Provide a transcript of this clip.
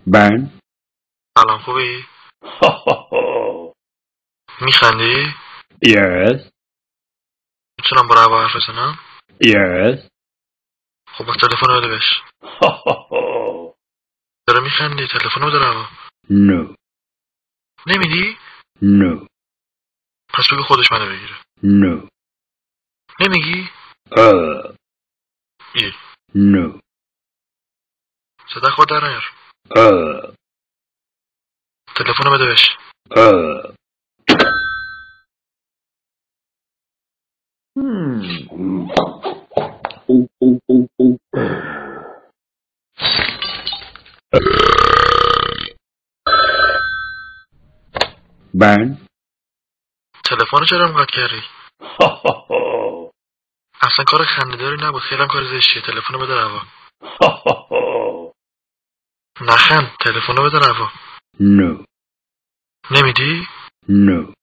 بن سلام، خوبی؟ میخندی؟ Yes. میتونم با روا حرف بزنم؟ Yes. خب با تلفن بده بهش. داره میخندی، تلفن بده روا. No. نمیدی؟ No. پس بگو خودش منو بگیره. No. نمیگی؟ ای No. صدا خود در نیار. تلفن بده بهش. بن تلفن چرا قطع کردی؟ اصلا کار خنده‌داری نبود، خیلی هم کار زشتیه. تلفن بده روا. نخند، تلفن بده روا. No. نمیدی؟ No.